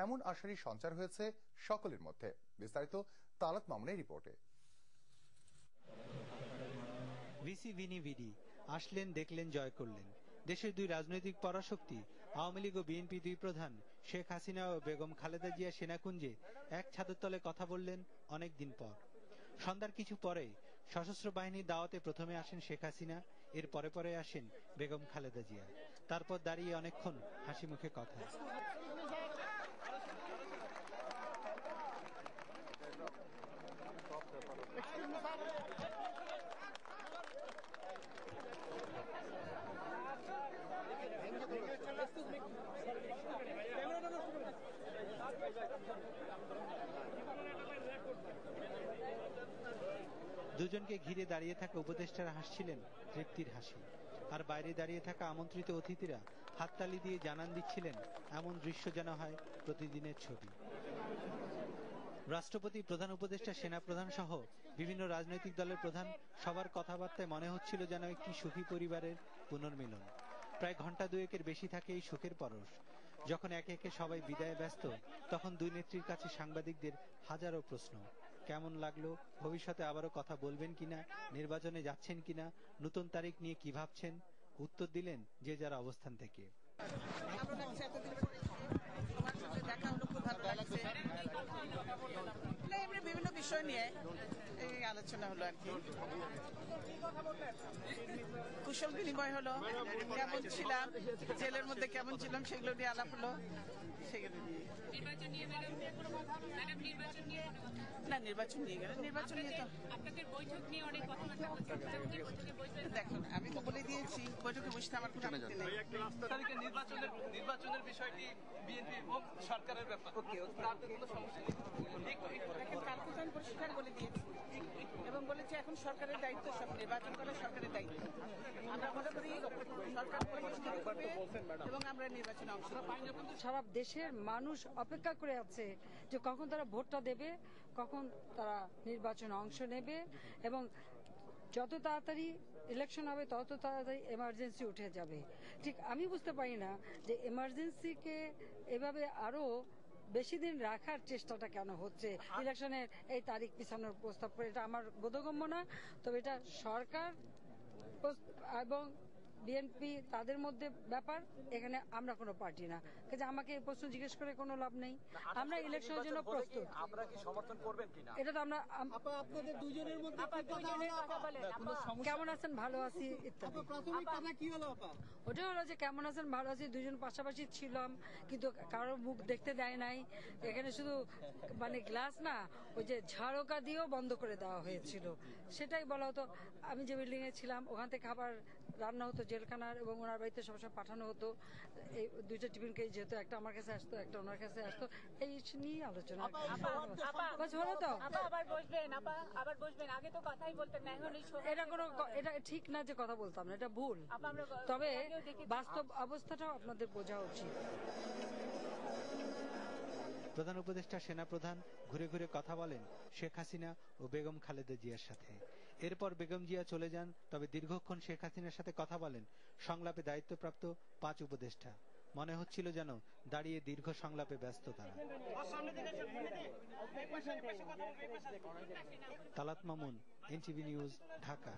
এমন আশারই সঞ্চার হয়েছে সকলের মধ্যে। বিস্তারিত তালাত মামুনের রিপোর্টে। ভিসি ভিনি ভিডি আসলেন, দেখলেন, জয় করলেন। দেশের দুই রাজনৈতিক পরাশক্তি আওয়ামী লীগ ও বিএনপি দুই প্রধান শেখ হাসিনা ও বেগম খালেদা জিয়া সেনাকুঞ্জে এক ছাদের তলে কথা বললেন অনেক দিন পর। সন্ধ্যার কিছু পরে সশস্ত্র বাহিনীর দাওয়াতে প্রথমে আসেন শেখ হাসিনা, এর পরে পরে আসেন বেগম খালেদা জিয়া। তারপর দাঁড়িয়ে অনেকক্ষণ হাসি মুখে কথা। দুজনকে ঘিরে দাঁড়িয়ে থাকা উপদেষ্টারা হাসছিলেন তৃপ্তির হাসি, আর বাইরে দাঁড়িয়ে থাকা আমন্ত্রিত অতিথিরা হাততালি দিয়ে জানান দিচ্ছিলেন এমন দৃশ্য যেন হয় প্রতিদিনের ছবি। রাষ্ট্রপতি, প্রধান উপদেষ্টা, সেনাপ্রধান সহ বিভিন্ন রাজনৈতিক দলের প্রধান সবার কথাবার্তায় মনে হচ্ছিল যেন একটি সুখী পরিবারের পুনর্মিলন। প্রায় ঘন্টা দুয়েকের বেশি থাকে এই সুখের পরশ। যখন একে একে সবাই বিদায়ে ব্যস্ত, তখন দুই নেত্রীর কাছে সাংবাদিকদের হাজারো প্রশ্ন। কেমন লাগলো, ভবিষ্যতে আবারও কথা বলবেন কিনা, নির্বাচনে যাচ্ছেন কিনা, নতুন তারিখ নিয়ে কি ভাবছেন, উত্তর দিলেন যে যার অবস্থান থেকে। বিভিন্ন বিষয় নিয়ে এই আলোচনা হলো আর কি, কুশল বিনিময় হলো, কেমন ছিলাম, জেলের মধ্যে কেমন ছিলাম সেগুলো নিয়ে আলাপ হলো। না, নির্বাচন নিয়ে গেলে নির্বাচন নিয়ে তো দেখুন, আমি তো বলে দিয়েছি বৈঠকে বসতে আমার কোনো আপত্তি নেই। নির্বাচনের বিষয়টি বিএনপি হোক সরকারের ব্যাপার, তাতে কোনো সমস্যা নেই। কালকে আমি পরিষ্কার বলে দিয়েছি এবং বলেছি এখন সরকারের দায়িত্ব, সব নির্বাচন করা সরকারের দায়িত্ব। আমরা মনে করি সরকার পরিষ্কার করবে এবং আমরা নির্বাচনে অংশ নেব। সারা দেশের মানুষ অপেক্ষা করে আছে যে কখন তারা ভোটটা দেবে, কখন তারা নির্বাচনে অংশ নেবে, এবং যত তাড়াতাড়ি ইলেকশন হবে তত তাড়াতাড়ি এমার্জেন্সি উঠে যাবে। ঠিক আমি বুঝতে পারি না যে এমার্জেন্সিকে এভাবে আরো বেশি দিন রাখার চেষ্টাটা কেন হচ্ছে, ইলেকশনের এই তারিখ পিছানোর প্রস্তাব করে। এটা আমার বোধগম্য না। তবে এটা সরকার এবং বিএনপি তাদের মধ্যে ব্যাপার, এখানে আমরা কোনো পার্টি না। কাজে আমাকে এই প্রশ্ন জিজ্ঞেস করে কোনো লাভ নেই। আমরা ইলেকশনের জন্য প্রস্তুত। আপনারা কি সমর্থন করবেন কিনা? এটা তো আমরা আপনাদের দুজনের মধ্যে কেমন আছেন, ভালো আছি ইত্যাদি। প্রাথমিক কথা কি হলো আপা? ওটা হলো যে কেমন আছেন, ভালো আছি, দুজন পাশাপাশি ছিলাম, কিন্তু কারোর মুখ দেখতে দেয় নাই। এখানে শুধু মানে গ্লাস না, ওই যে ঝাড়কা দিয়েও বন্ধ করে দেওয়া হয়েছিল, সেটাই বলা হতো। আমি যে বিল্ডিং এ ছিলাম ওখান থেকে খাবার রান্না হতো জেলখানার, এবং ওনার বাড়িতে সবসময় পাঠানো হতো। এই দুইটা টিফিনকে, যেহেতু একটা আমার কাছে আসতো একটা ওনার কাছে আসতো, এই নিয়ে আলোচনা হলো তো। এটা ঠিক না যে কথা বলতাম না, এটা ভুল। তবে বাস্তব অবস্থাটাও আপনাদের বোঝা উচিত। প্রধান উপদেষ্টা, সেনাপ্রধান ঘুরে ঘুরে কথা বলেন শেখ হাসিনা ও বেগম খালেদা জিয়ার সাথে। এরপর বেগম জিয়া চলে যান, তবে দীর্ঘক্ষণ শেখ হাসিনার সাথে কথা বলেন সংলাপে দায়িত্বপ্রাপ্ত 5 উপদেষ্টা। মনে হচ্ছিল যেন দাঁড়িয়ে দীর্ঘ সংলাপে ব্যস্ত তারা। Talat Mamun, NTV news, Dhaka.